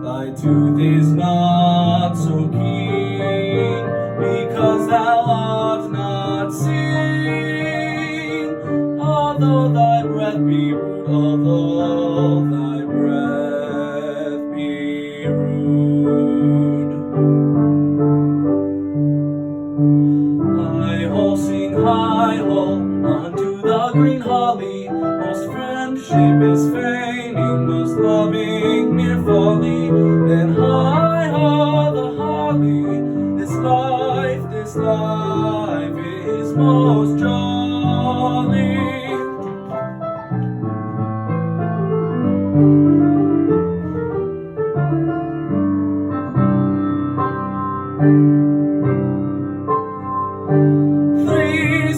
Thy tooth is not so keen, because thou art not seen. Although thy breath be rude, although thy breath be rude. Hi-ho, sing hi-ho, unto the green holly. Most friendship is feigning, most loving mere folly. Then hi-ho, the holly. This life is most jolly.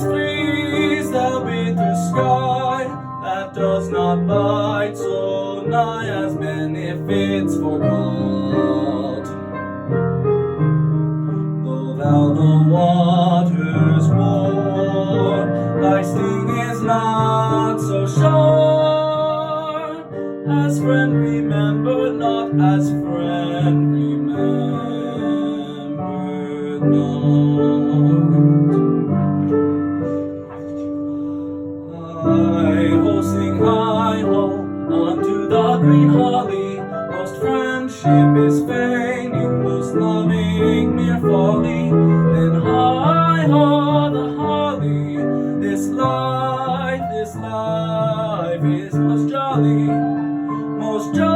'Freeze, thou bitter sky, that does not bite so nigh as benefits forgot. Though thou the waters roar, thy sting is not so sharp. As friend remembered not, as friend remembered not. Hi-ho, sing hi-ho, unto the green holly. Most friendship is feigning, most loving mere folly. Then hi-ho, the holly. This life is most jolly, most jolly.